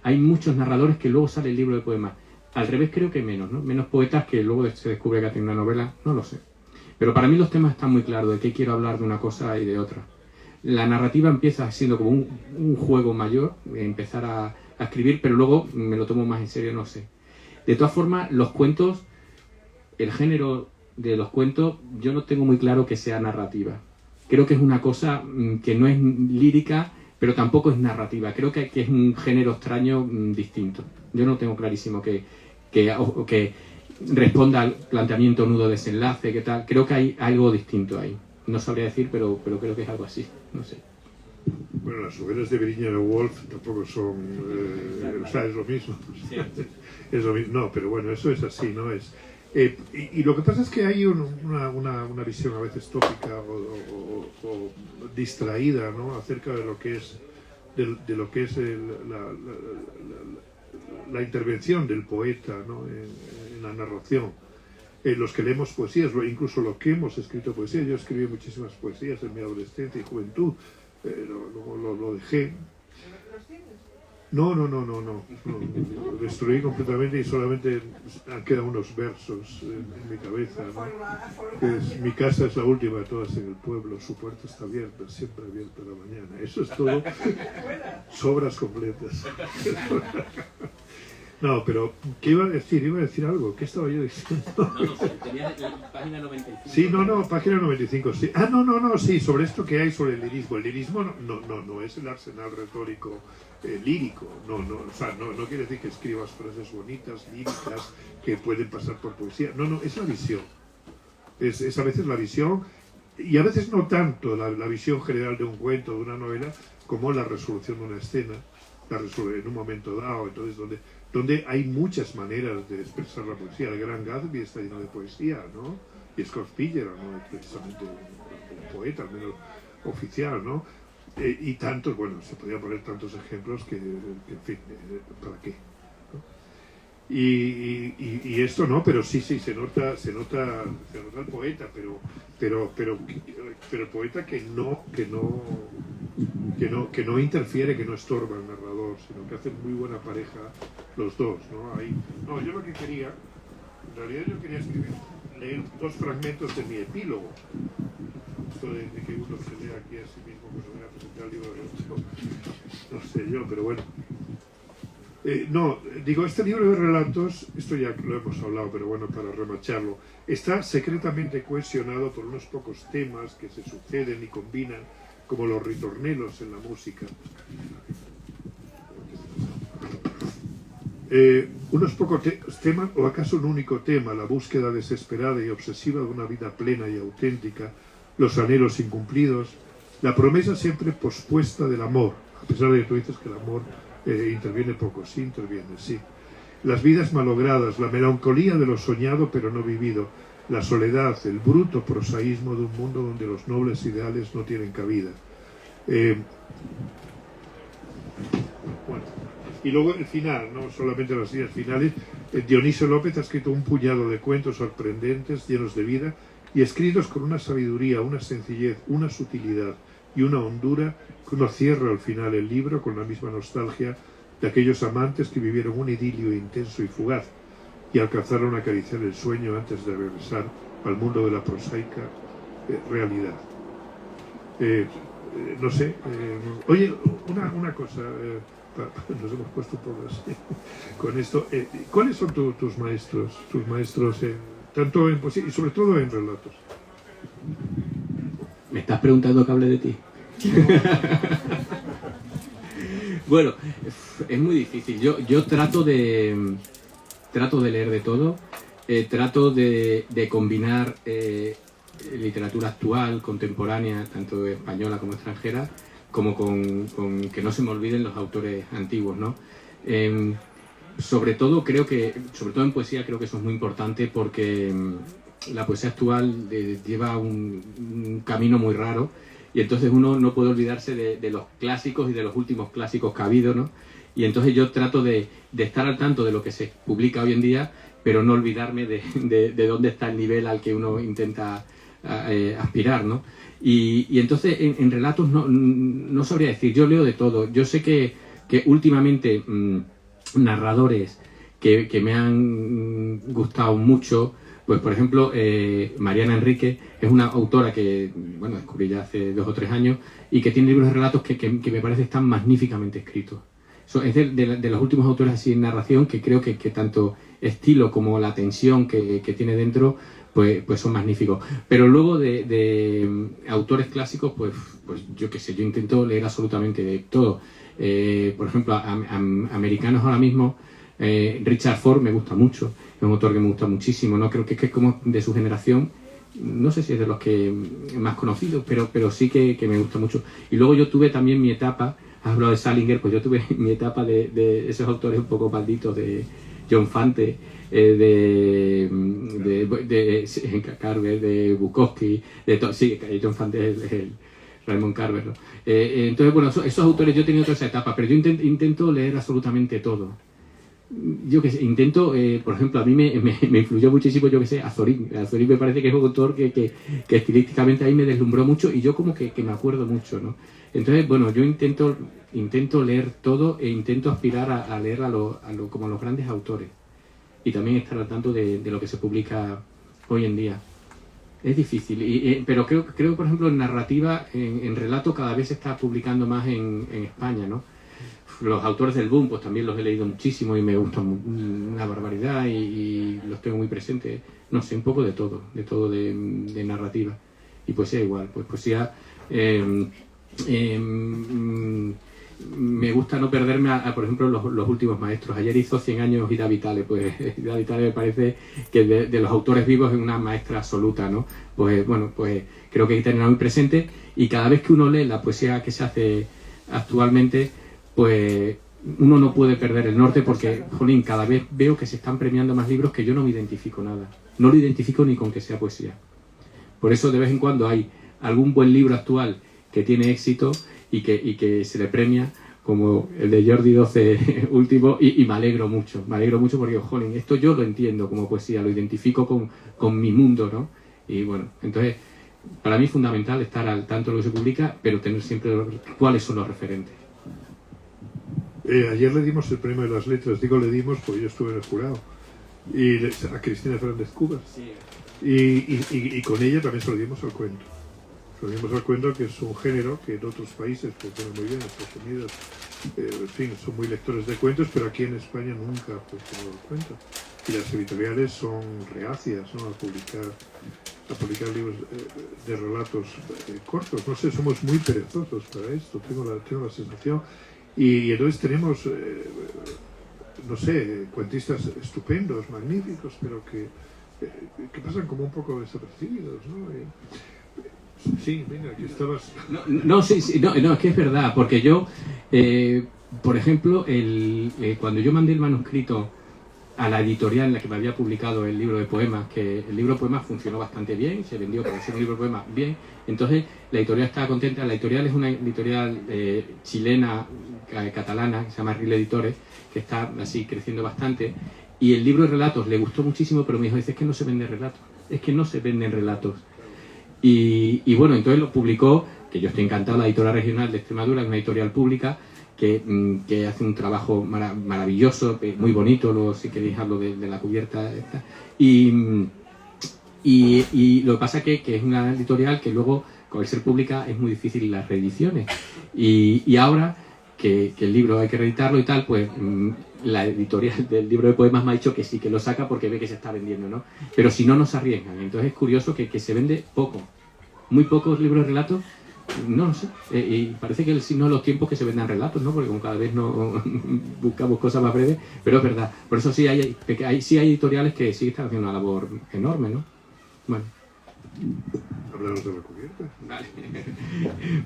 hay muchos narradores que luego sale el libro de poemas. Al revés, creo que menos, ¿no? Menos poetas que luego se descubre que hacen una novela, no lo sé. Pero para mí los temas están muy claros, de qué quiero hablar de una cosa y de otra. La narrativa empieza siendo como un juego mayor, empezar a escribir, pero luego me lo tomo más en serio, no sé. De todas formas, los cuentos, el género de los cuentos, yo no tengo muy claro que sea narrativa. Creo que es una cosa que no es lírica, pero tampoco es narrativa. Creo que es un género extraño distinto. Yo no tengo clarísimo que responda al planteamiento nudo-desenlace, ¿qué tal? Creo que hay algo distinto ahí. No sabría decir, pero creo que es algo así, no sé. Bueno, las novelas de Virginia Woolf tampoco son... o sea, es lo mismo. Sí. Es lo mismo. No, pero bueno, eso es así, ¿no? Y lo que pasa es que hay una visión a veces tópica o distraída, ¿no? Acerca de lo que es la intervención del poeta, ¿no? en la narración. Los que leemos poesías, incluso los que hemos escrito poesía, yo escribí muchísimas poesías en mi adolescencia y juventud, luego lo dejé. No, lo destruí completamente y solamente han quedado unos versos en mi cabeza, ¿no? Mi casa es la última de todas en el pueblo, su puerta está abierta, siempre abierta a la mañana. Eso es todo. Sobras completas. No, pero ¿qué iba a decir? Iba a decir algo. ¿Qué estaba yo diciendo? No sé, tenía página 95. Sí, página 95, sí. No, sí, sobre esto que hay sobre el lirismo. El lirismo no es el arsenal retórico lírico. O sea, no quiere decir que escribas frases bonitas, líricas, que pueden pasar por poesía. No, es la visión. Es a veces la visión, y a veces no tanto la visión general de un cuento, de una novela, como la resolución de una escena, en un momento dado, entonces donde hay muchas maneras de expresar la poesía. El Gran Gatsby está lleno de poesía, ¿no? Y Scott Fitzgerald, ¿no? Es precisamente un poeta, al menos oficial, ¿no? Y tantos, bueno, se podría poner tantos ejemplos que en fin, ¿para qué? ¿No? Y esto no, pero sí, se nota el poeta, pero el poeta que no interfiere, que no estorba al narrador, sino que hacen muy buena pareja los dos, ¿no? Yo lo que quería, en realidad yo quería leer dos fragmentos de mi epílogo. Esto de que uno se lea aquí a sí mismo, pues voy a presentar el libro de otro, no sé yo, pero bueno. Este libro de relatos, esto ya lo hemos hablado, pero bueno, para remacharlo, está secretamente cohesionado por unos pocos temas que se suceden y combinan, como los ritornelos en la música. Unos pocos temas, o acaso un único tema, la búsqueda desesperada y obsesiva de una vida plena y auténtica, los anhelos incumplidos, la promesa siempre pospuesta del amor, a pesar de que tú dices que el amor interviene poco, sí interviene, sí. Las vidas malogradas, la melancolía de lo soñado pero no vivido, la soledad, el bruto prosaísmo de un mundo donde los nobles ideales no tienen cabida. Bueno, y luego el final, no solamente las líneas finales. Dionisio López ha escrito un puñado de cuentos sorprendentes, llenos de vida, y escritos con una sabiduría, una sencillez, una sutilidad y una hondura que uno cierra al final el libro con la misma nostalgia de aquellos amantes que vivieron un idilio intenso y fugaz y alcanzaron a acariciar el sueño antes de regresar al mundo de la prosaica realidad. No sé, oye, una cosa, nos hemos puesto un poco así con esto. ¿Cuáles son tus maestros tanto en poesía y sobre todo en relatos? ¿Me estás preguntando que hable de ti? Bueno, es muy difícil. Yo trato de leer de todo. Trato de combinar literatura actual, contemporánea, tanto española como extranjera, como con que no se me olviden los autores antiguos, ¿no? Sobre todo en poesía creo que eso es muy importante porque la poesía actual lleva un camino muy raro y entonces uno no puede olvidarse de los clásicos y de los últimos clásicos que ha habido, ¿no? Y entonces yo trato de estar al tanto de lo que se publica hoy en día, pero no olvidarme de dónde está el nivel al que uno intenta aspirar, ¿no? Y entonces en relatos no sabría decir, yo leo de todo. Yo sé que últimamente narradores que me han gustado mucho, pues por ejemplo Mariana Enrique es una autora que, bueno, descubrí ya hace 2 o 3 años y que tiene libros de relatos que me parece están magníficamente escritos. Es de los últimos autores así en narración que creo que tanto estilo como la tensión que tiene dentro pues son magníficos. Pero luego de autores clásicos, pues yo qué sé, yo intento leer absolutamente de todo. Por ejemplo, americanos ahora mismo, Richard Ford me gusta mucho, es un autor que me gusta muchísimo, ¿no? Creo que es como de su generación, no sé si es de los que más conocidos, pero sí que me gusta mucho. Y luego yo tuve también mi etapa, has hablado de Salinger, pues yo tuve mi etapa de esos autores un poco malditos, de John Fante, de Carver, de Bukowski, sí, John Fante es el Raymond Carver, ¿no? Entonces, bueno, esos autores yo he tenido toda esa etapa, pero yo intento leer absolutamente todo. Yo que sé, intento, por ejemplo, a mí me influyó muchísimo, yo que sé, Azorín. Azorín me parece que es un autor que estilísticamente ahí me deslumbró mucho y yo como que me acuerdo mucho, ¿no? Entonces, bueno, yo intento leer todo e intento aspirar a leer como los grandes autores y también estar al tanto de lo que se publica hoy en día. Es difícil, pero creo, por ejemplo, en narrativa, en relato, cada vez se está publicando más en España, ¿no? Los autores del boom, pues también los he leído muchísimo y me gustan una barbaridad y los tengo muy presentes. No sé, un poco de todo de narrativa. Y poesía igual, pues poesía... me gusta no perderme por ejemplo, los últimos maestros. Ayer hizo 100 años Ida Vitale, pues Ida Vitale me parece que de los autores vivos es una maestra absoluta, ¿no? Pues bueno, pues creo que hay que tenerla muy presente y cada vez que uno lee la poesía que se hace actualmente, pues uno no puede perder el norte porque, jolín, cada vez veo que se están premiando más libros que yo no me identifico nada. No lo identifico ni con que sea poesía. Por eso de vez en cuando hay algún buen libro actual que tiene éxito y que se le premia, como el de Jordi XII último, y me alegro mucho porque, jolín, esto yo lo entiendo como poesía, lo identifico con mi mundo, ¿no? Y bueno, entonces, para mí es fundamental estar al tanto de lo que se publica, pero tener siempre cuáles son los referentes. Ayer le dimos el premio de las letras, digo le dimos porque yo estuve en el jurado, y a Cristina Fernández Cubas, Sí. y con ella también se lo dimos al cuento. Se lo dimos al cuento, que es un género que en otros países funciona muy bien, en Estados Unidos, en fin, son muy lectores de cuentos, pero aquí en España nunca ha funcionado el cuento. Y las editoriales son reacias, ¿no?, a publicar libros de relatos cortos. No sé, somos muy perezosos para esto, tengo la sensación. Y entonces tenemos, no sé, cuentistas estupendos, magníficos, pero que pasan como un poco desapercibidos, ¿no? Sí, venga, aquí estabas. No, es que es verdad, porque yo, por ejemplo, cuando yo mandé el manuscrito a la editorial en la que me había publicado el libro de poemas, que el libro de poemas funcionó bastante bien, se vendió para ser un libro de poemas bien, entonces la editorial estaba contenta. La editorial es una editorial chilena, catalana, que se llama Ril Editores, que está así creciendo bastante, y el libro de relatos le gustó muchísimo, pero me dijo, es que no se venden relatos, es que no se venden relatos. Y bueno, entonces lo publicó, que yo estoy encantado, la editorial regional de Extremadura, es una editorial pública que hace un trabajo maravilloso, muy bonito, si queréis hablo de la cubierta esta. Y lo que pasa que es una editorial que luego, con el ser pública, es muy difícil las reediciones. Y ahora que el libro hay que reeditarlo y tal, pues la editorial del libro de poemas me ha dicho que sí, que lo saca porque ve que se está vendiendo, ¿no? Pero si no, no se arriesgan. Entonces es curioso que se vende poco. muy pocos libros de relatos, no lo sé. Y parece que el signo de los tiempos que se vendan relatos, ¿no? Porque como cada vez no buscamos cosas más breves, pero es verdad. Por eso sí hay editoriales que sí están haciendo una labor enorme, ¿no? Bueno. Hablamos de la cubierta. Vale.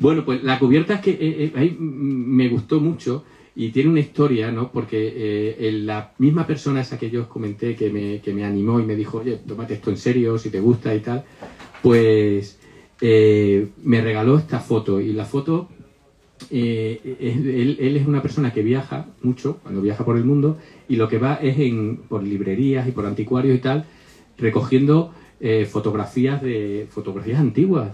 Bueno, pues la cubierta es que ahí me gustó mucho y tiene una historia, ¿no? Porque la misma persona esa que yo os comenté que me animó y me dijo, oye, tómate esto en serio, si te gusta y tal, pues me regaló esta foto. Y la foto, él es una persona que viaja mucho, cuando viaja por el mundo, y lo que va es por librerías y por anticuarios y tal, recogiendo fotografías antiguas,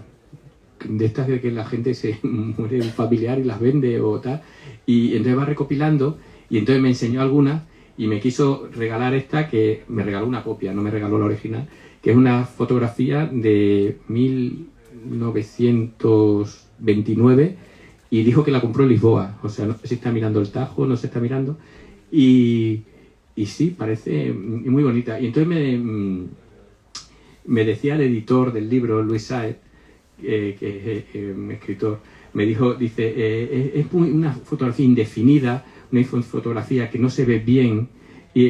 de estas de que la gente se muere un familiar y las vende o tal, y entonces va recopilando, y entonces me enseñó algunas y me quiso regalar esta, que me regaló una copia, no me regaló la original, que es una fotografía de 1929 y dijo que la compró en Lisboa, o sea, no sé si está mirando el Tajo, no se está mirando, y sí, parece muy bonita. Y entonces me decía el editor del libro, Luis Sáez, que es un escritor, me dijo, dice, es una fotografía indefinida, una fotografía que no se ve bien, y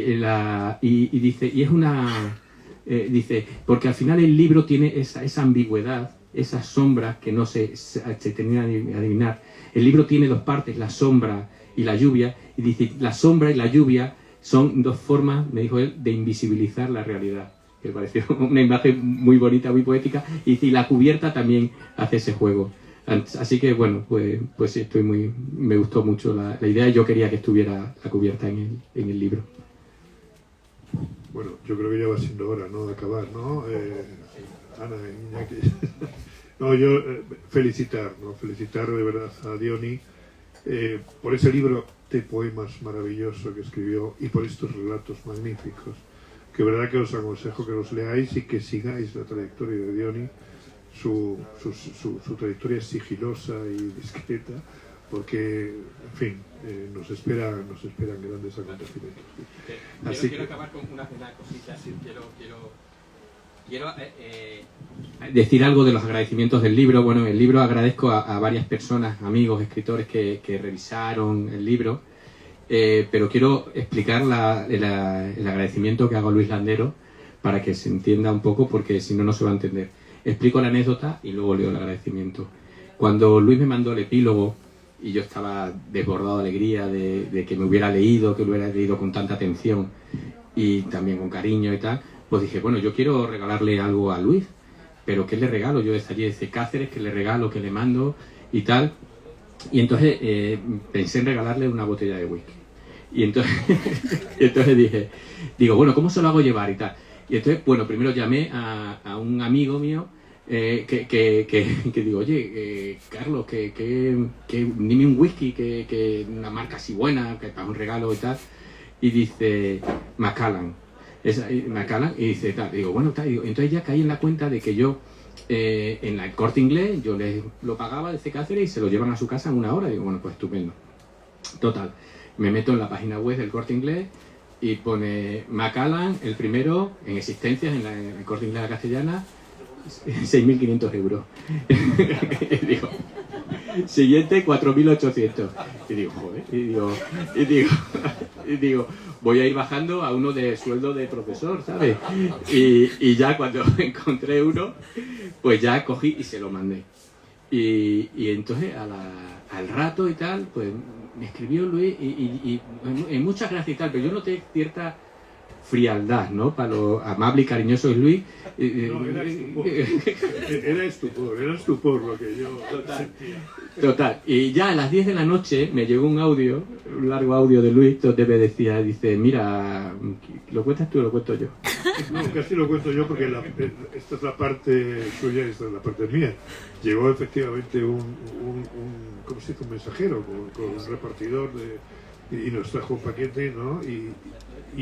dice, y es una, dice, porque al final el libro tiene esa ambigüedad, esas sombras que no se terminan de adivinar. El libro tiene dos partes, la sombra y la lluvia, y dice, la sombra y la lluvia son dos formas, me dijo él, de invisibilizar la realidad. Que me pareció una imagen muy bonita, muy poética, y la cubierta también hace ese juego. Así que bueno, pues sí, me gustó mucho la idea, y yo quería que estuviera la cubierta en el libro. Bueno, yo creo que ya va siendo hora, ¿no?, de acabar, ¿no? Ana, Iñaki. No, yo felicitar de verdad a Diony por ese libro de poemas maravilloso que escribió y por estos relatos magníficos. Que verdad que os aconsejo que los leáis y que sigáis la trayectoria de Diony, su trayectoria sigilosa y discreta, porque, en fin, nos esperan grandes acontecimientos. Quiero acabar con una cosita. Quiero decir algo de los agradecimientos del libro. Bueno, el libro agradezco a varias personas, amigos, escritores que revisaron el libro. Pero quiero explicar el agradecimiento que hago a Luis Landero para que se entienda un poco, porque si no, no se va a entender. Explico la anécdota y luego leo el agradecimiento. Cuando Luis me mandó el epílogo y yo estaba desbordado de alegría de que me hubiera leído, que lo hubiera leído con tanta atención y también con cariño y tal, pues dije, bueno, yo quiero regalarle algo a Luis, pero ¿qué le regalo? Yo desde allí, desde Cáceres, ¿qué le regalo, qué le mando y tal? Y entonces pensé en regalarle una botella de whisky. Y entonces digo, bueno, ¿cómo se lo hago llevar y tal? Y entonces, bueno, primero llamé a un amigo mío que digo, oye, Carlos, que dime un whisky, que una marca así buena, que para un regalo y tal. Y dice, Macallan. Macallan, y dice, tal. Digo, bueno, tal. Entonces ya caí en la cuenta de que yo, en el Corte Inglés, yo les lo pagaba desde Cáceres y se lo llevan a su casa en 1 hora. Digo, bueno, pues estupendo. Total. Me meto en la página web del Corte Inglés y pone Macallan, el primero en existencias en el Corte Inglés de la Castellana, 6.500 euros. Y digo, siguiente, 4.800. Y digo, joder, y digo, voy a ir bajando a uno de sueldo de profesor, ¿sabes? Y ya cuando encontré uno, pues ya cogí y se lo mandé. Y entonces al rato y tal, pues me escribió Luis y muchas gracias y tal, pero yo noté cierta frialdad, ¿no? Para lo amable y cariñoso es Luis. No, era estupor lo que yo Total. Y ya a las 10 de la noche me llegó un largo audio de Luis, donde me decía, dice, mira, ¿lo cuentas tú o lo cuento yo? No, casi lo cuento yo porque esta es la parte suya y esta es la parte mía. Llegó efectivamente ¿cómo se dice? Un mensajero con un repartidor y nos trajo un paquete, ¿no? Y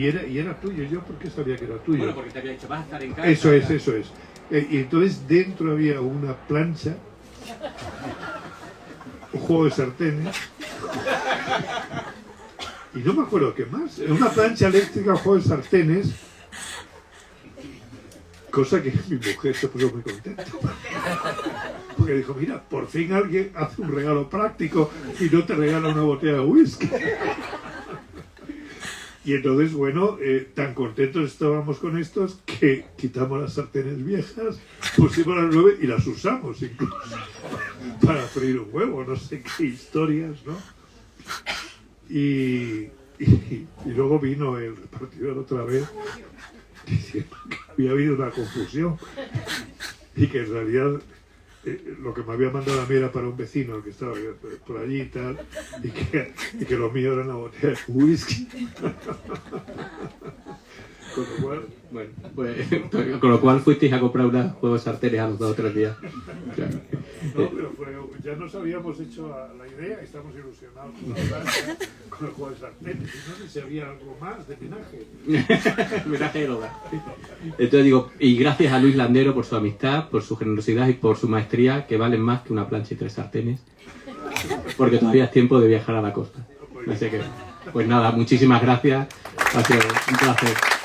era tuyo. ¿Yo por qué sabía que era tuyo? Bueno, porque te había dicho, vas a estar en casa. Eso es. Y entonces dentro había una plancha, un juego de sartenes, y no me acuerdo qué más. Una plancha eléctrica, un juego de sartenes, cosa que mi mujer se puso muy contenta. porque dijo, mira, por fin alguien hace un regalo práctico y no te regala una botella de whisky. Y entonces, bueno, tan contentos estábamos con estos que quitamos las sartenes viejas, pusimos las 9 y las usamos incluso para freír un huevo, no sé qué historias, ¿no? Y luego vino el repartidor otra vez diciendo que había habido una confusión y que en realidad lo que me había mandado a mí era para un vecino que estaba por allí y tal, y que lo mío era una botella de whisky. Con lo cual, bueno, pues, con lo cual fuisteis a comprar unos juegos sartenes a los 2 o 3 días. Claro. No, pero ya nos habíamos hecho la idea, estamos ilusionados con el juego de sartenes. Y no sé si había algo más de homenaje. Homenaje del hogar. Entonces digo, y gracias a Luis Landero por su amistad, por su generosidad y por su maestría, que valen más que una plancha y 3 sartenes, porque todavía es tiempo de viajar a la costa. Así que, pues nada, muchísimas gracias, ha sido un placer.